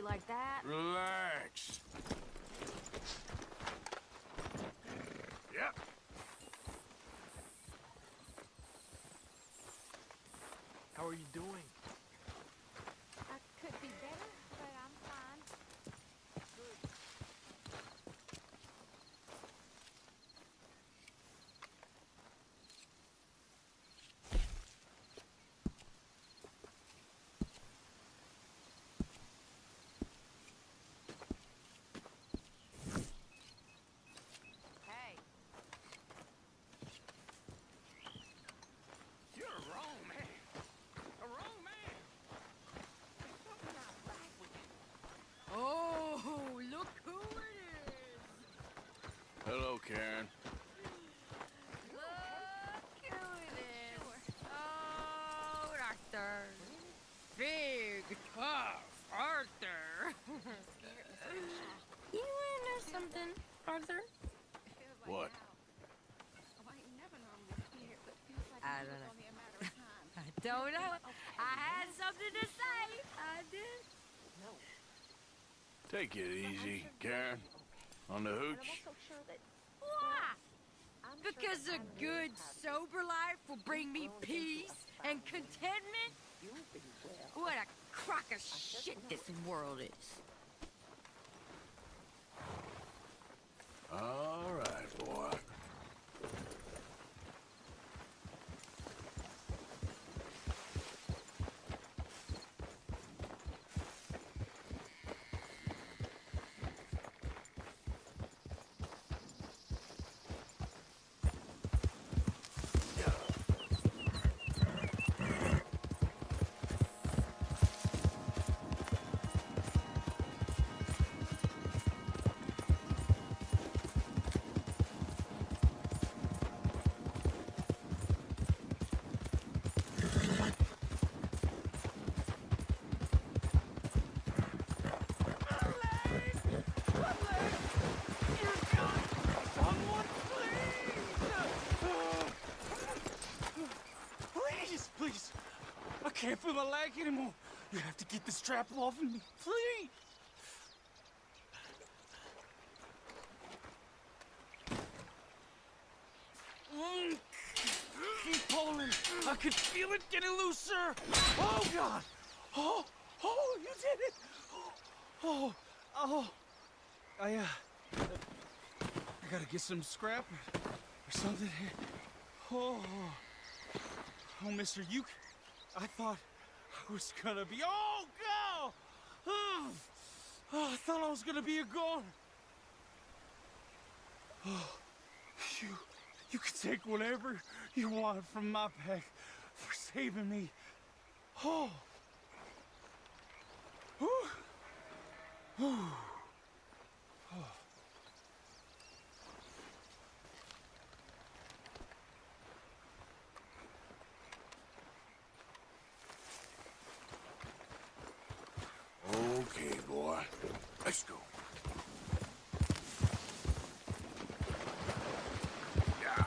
be like that. Relax. Yep. How are you doing? I could be better, but I'm fine. Hey. You're a wrong man. A wrong man. There's something not right with you. Oh, look who it is! Hello, Karen. Look who it is! Oh, Arthur. Big, tough Arthur. You wanna know something, Arthur? What? I don't know. I don't know. I had something to say. I did. Take it easy, Karen. On the hooch. Why? Because a good, sober life will bring me peace and contentment? What a crock of shit this world is. All right, boy. Please. I can't feel my leg anymore. You have to get this trap off of me, please. Keep pulling. I can feel it getting looser. Oh, God. Oh, you did it. Oh. I gotta get some scrap or something here. Oh, mister, I thought I was gonna be. Oh, God! Oh, I thought I was gonna be a goner. Oh, you can take whatever you want from my pack for saving me. Oh. Okay, boy. Let's go. Yeah.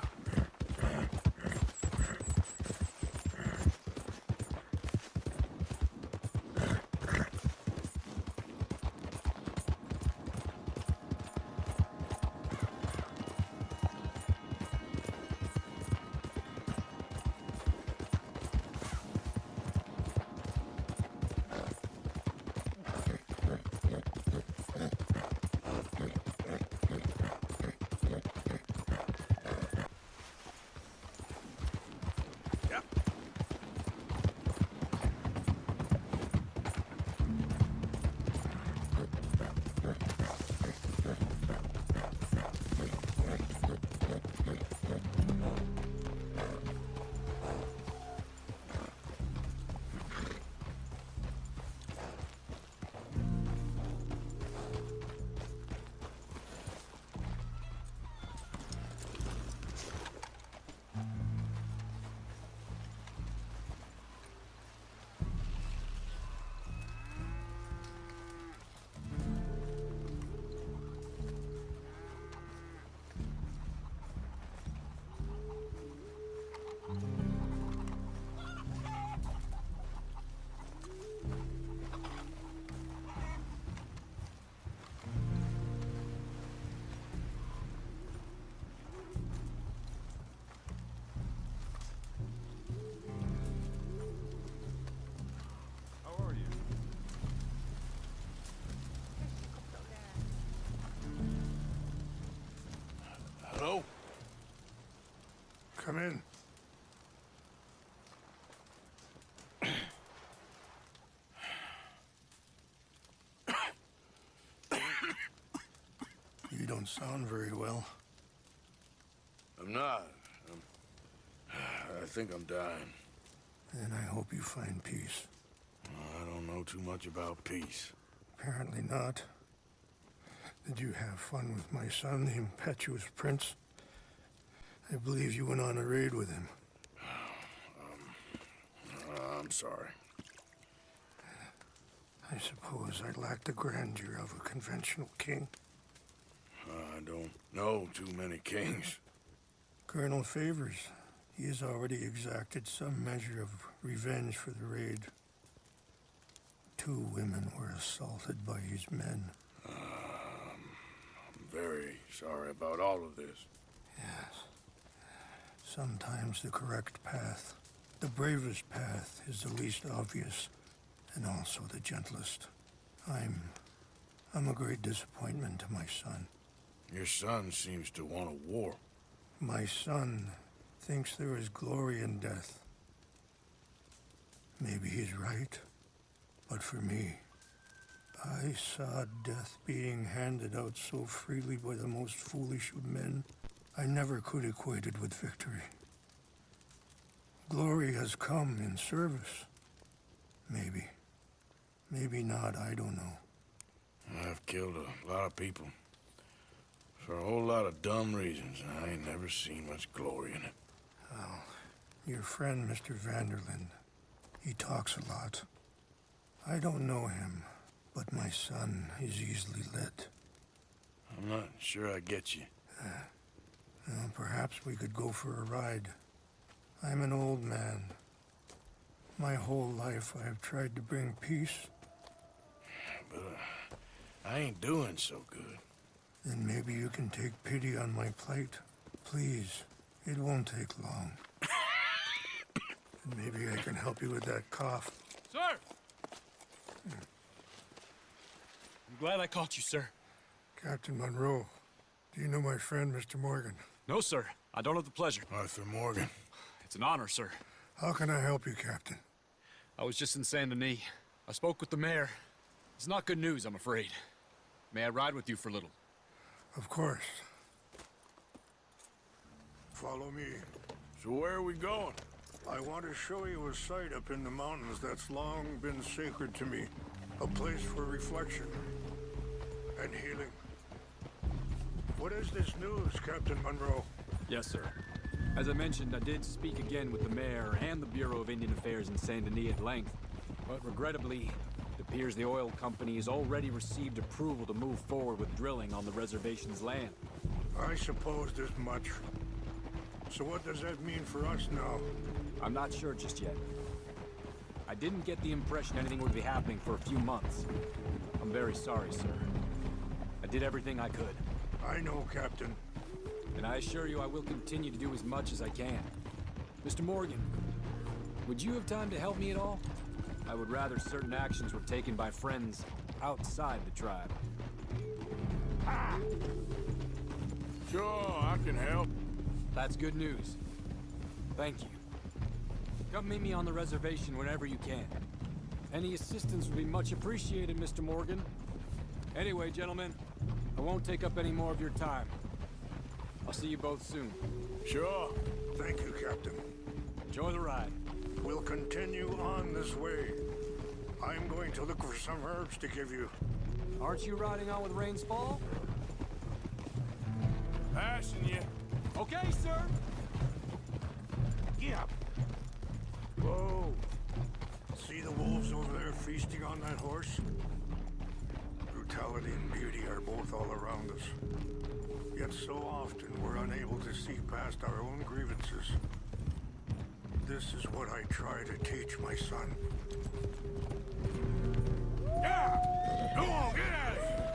Come in. You don't sound very well. I'm not. I think I'm dying. And I hope you find peace. I don't know too much about peace. Apparently not. Did you have fun with my son, the impetuous prince? I believe you went on a raid with him. I'm sorry. I suppose I lack the grandeur of a conventional king. I don't know too many kings. Colonel Favors, he has already exacted some measure of revenge for the raid. 2 women were assaulted by his men. I'm very sorry about all of this. Yes. Sometimes the correct path, the bravest path, is the least obvious, and also the gentlest. I'm a great disappointment to my son. Your son seems to want a war. My son thinks there is glory in death. Maybe he's right, but for me, I saw death being handed out so freely by the most foolish of men, I never could equate it with victory. Glory has come in service. Maybe. Maybe not, I don't know. I've killed a lot of people. For a whole lot of dumb reasons, and I ain't never seen much glory in it. Well, your friend, Mr. Vanderlyn, he talks a lot. I don't know him, but my son is easily led. I'm not sure I get you. Well, perhaps we could go for a ride. I'm an old man. My whole life I have tried to bring peace. But I ain't doing so good. Then maybe you can take pity on my plight. Please, it won't take long. And maybe I can help you with that cough. Sir! I'm glad I caught you, sir. Captain Monroe, do you know my friend, Mr. Morgan? No, sir. I don't have the pleasure. Arthur Morgan. It's an honor, sir. How can I help you, Captain? I was just in Saint Denis. I spoke with the mayor. It's not good news, I'm afraid. May I ride with you for a little? Of course. Follow me. So where are we going? I want to show you a site up in the mountains that's long been sacred to me. A place for reflection and healing. What is this news, Captain Monroe? Yes, sir. As I mentioned, I did speak again with the mayor and the Bureau of Indian Affairs in Saint Denis at length. But regrettably, it appears the oil company has already received approval to move forward with drilling on the reservation's land. I supposed as much. So what does that mean for us now? I'm not sure just yet. I didn't get the impression anything would be happening for a few months. I'm very sorry, sir. I did everything I could. I know, Captain. And I assure you I will continue to do as much as I can. Mr. Morgan, would you have time to help me at all? I would rather certain actions were taken by friends outside the tribe. Sure, I can help. That's good news. Thank you. Come meet me on the reservation whenever you can. Any assistance would be much appreciated, Mr. Morgan. Anyway, gentlemen, I won't take up any more of your time. I'll see you both soon. Sure. Thank you, Captain. Enjoy the ride. We'll continue on this way. I'm going to look for some herbs to give you. Aren't you riding on with Rains Fall? Passing you. Okay, sir. Yeah. Whoa. See the wolves over there feasting on that horse? Brutality and beauty are both all around us. Yet so often we're unable to see past our own grievances. This is what I try to teach my son. Yeah! Come on, get out of here!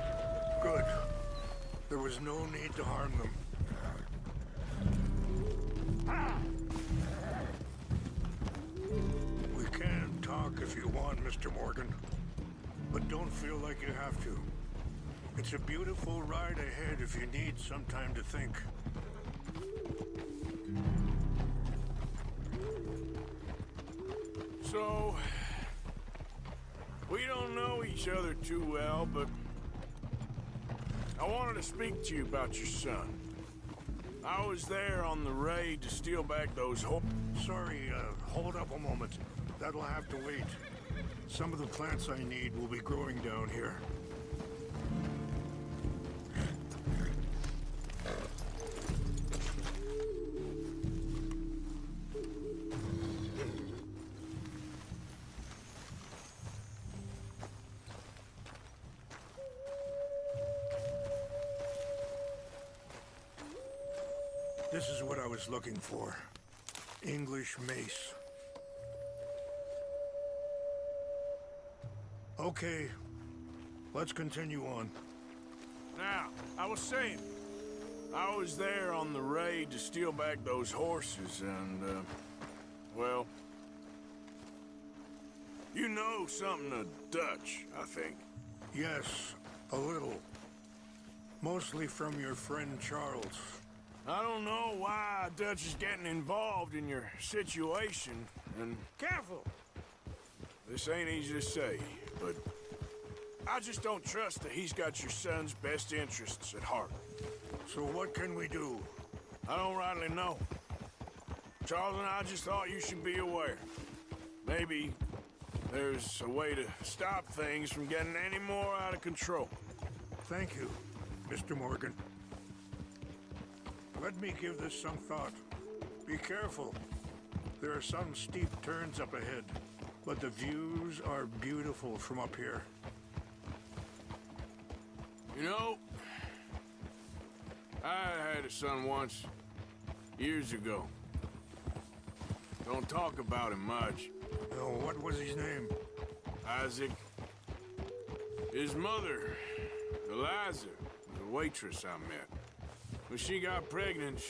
Good. There was no need to harm them. We can talk if you want, Mr. Morgan. But don't feel like you have to. It's a beautiful ride ahead if you need some time to think. So, we don't know each other too well, but I wanted to speak to you about your son. I was there on the raid to steal back those Sorry, hold up a moment. That'll have to wait. Some of the plants I need will be growing down here. This is what I was looking for. English mace. Okay, let's continue on. Now, I was saying, I was there on the raid to steal back those horses, and, well, you know something of Dutch, I think. Yes, a little. Mostly from your friend Charles. I don't know why Dutch is getting involved in your situation, and... Careful! This ain't easy to say, but I just don't trust that he's got your son's best interests at heart. So what can we do? I don't rightly know. Charles and I just thought you should be aware. Maybe there's a way to stop things from getting any more out of control. Thank you, Mr. Morgan. Let me give this some thought. Be careful. There are some steep turns up ahead, but the views are beautiful from up here. You know, I had a son once, years ago. Don't talk about him much. Oh, what was his name? Isaac. His mother, Eliza, was a waitress I met. When she got pregnant,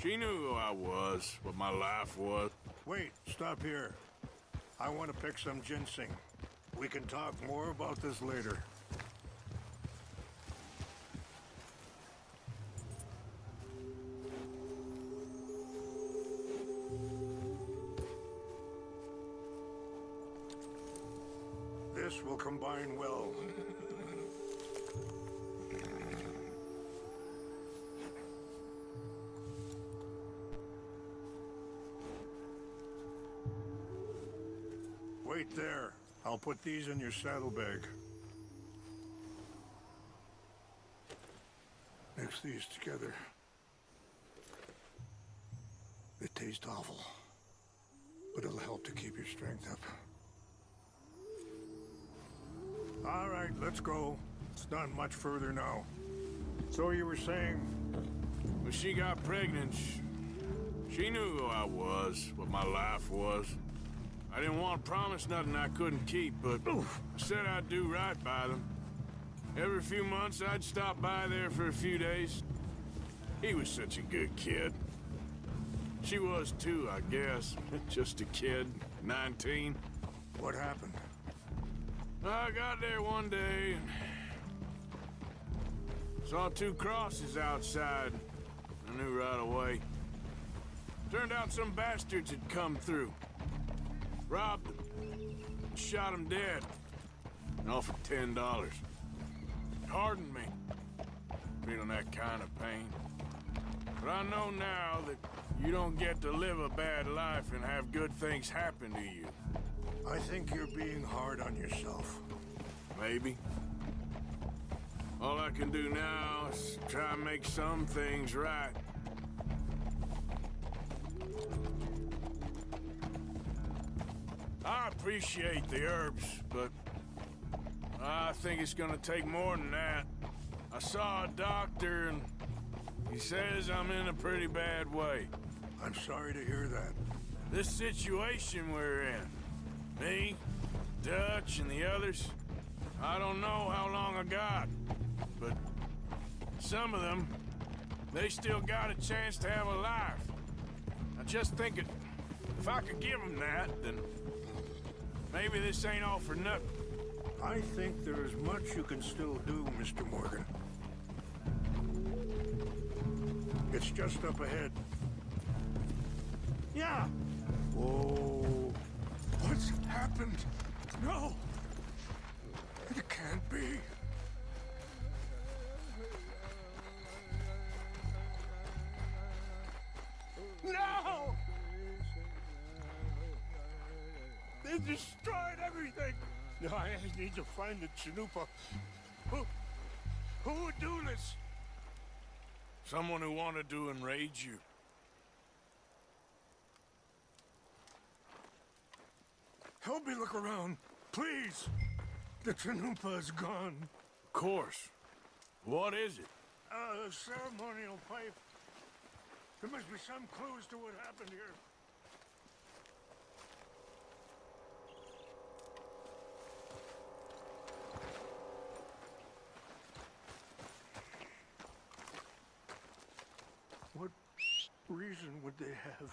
she knew who I was, what my life was. Wait, stop here. I want to pick some ginseng. We can talk more about this later. This will combine well. Wait there. I'll put these in your saddlebag. Mix these together. They taste awful, but it'll help to keep your strength up. All right, let's go. It's not much further now. So you were saying? When she got pregnant, she knew who I was, what my life was. I didn't want to promise nothing I couldn't keep, but I said I'd do right by them. Every few months, I'd stop by there for a few days. He was such a good kid. She was too, I guess. Just a kid, 19. What happened? I got there one day and saw two crosses outside. I knew right away. Turned out some bastards had come through. Robbed them. Shot them dead. And offered $10. It hardened me. Feeling that kind of pain. But I know now that you don't get to live a bad life and have good things happen to you. I think you're being hard on yourself. Maybe. All I can do now is try and make some things right. I appreciate the herbs, but I think it's gonna take more than that. I saw a doctor and he says I'm in a pretty bad way. I'm sorry to hear that. This situation we're in, me, Dutch, and the others, I don't know how long I got, but some of them, they still got a chance to have a life. I just think if I could give them that, then maybe this ain't all for nothing. I think there is much you can still do, Mr. Morgan. It's just up ahead. Yeah. Whoa. happened. No! It can't be. No! They destroyed everything! No, I need to find the Chanupa. Who would do this? Someone who wanted to enrage you. Help me look around, please. The Chanupa is gone. Of course. What is it? A ceremonial pipe. There must be some clues to what happened here. What reason would they have?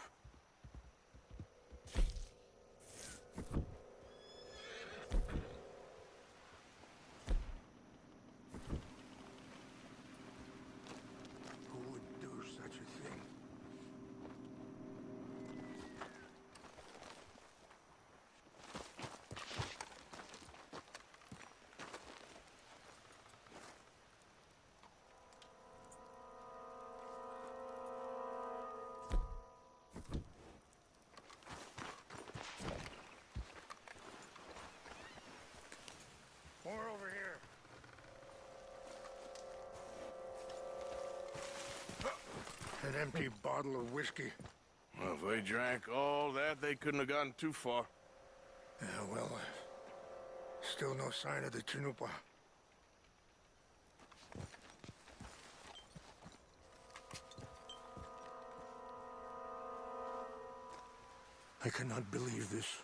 Who would do such a thing? More over here. An empty bottle of whiskey. Well, if they drank all that, they couldn't have gotten too far. Yeah, well, still no sign of the Chanupa. I cannot believe this.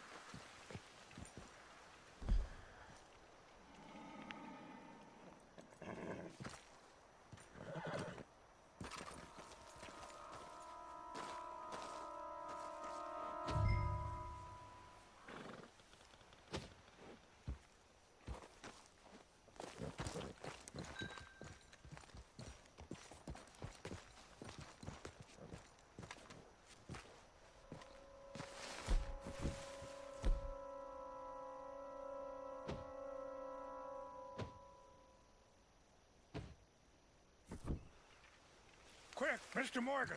Quick, Mr. Morgan.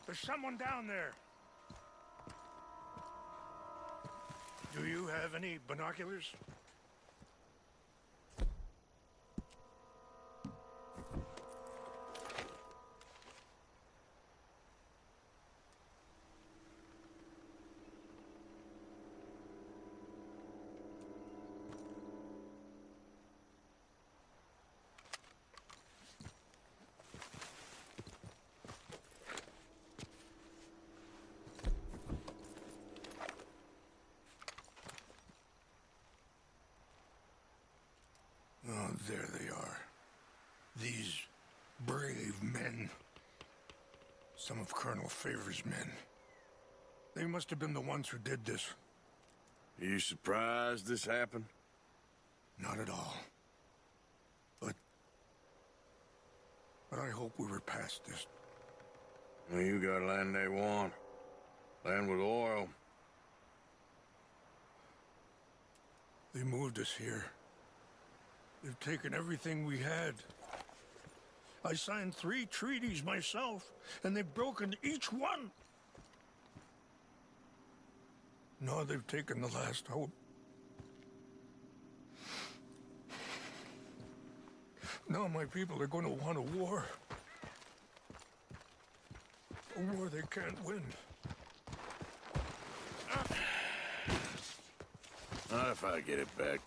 There's someone down there. Do you have any binoculars? Oh, there they are. These brave men. Some of Colonel Favor's men. They must have been the ones who did this. Are you surprised this happened? Not at all. But I hope we were past this. Well, you got land they want. Land with oil. They moved us here. They've taken everything we had. I signed 3 treaties myself, and they've broken each one. Now they've taken the last hope. Now my people are going to want a war. A war they can't win. Not if I get it back.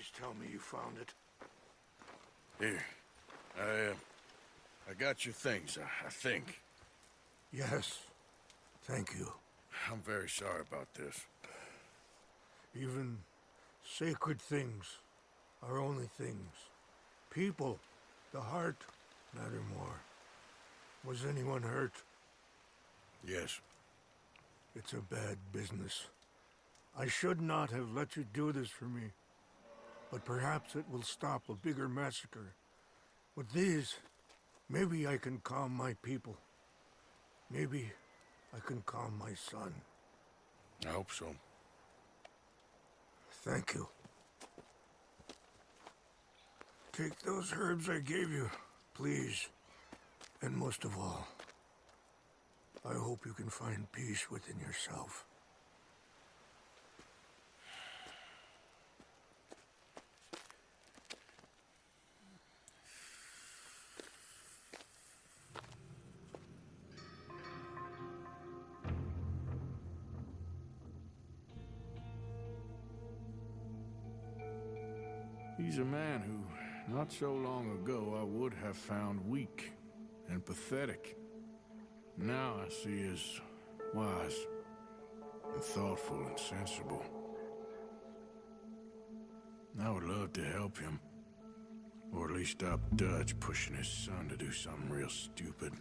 Please tell me you found it. Here. I got your things, I think. Yes. Thank you. I'm very sorry about this. Even sacred things are only things. People, the heart, matter more. Was anyone hurt? Yes. It's a bad business. I should not have let you do this for me. But perhaps it will stop a bigger massacre. With these, maybe I can calm my people. Maybe I can calm my son. I hope so. Thank you. Take those herbs I gave you, please. And most of all, I hope you can find peace within yourself. He's a man who, not so long ago, I would have found weak and pathetic. Now I see as wise and thoughtful and sensible. I would love to help him, or at least stop Dutch pushing his son to do something real stupid.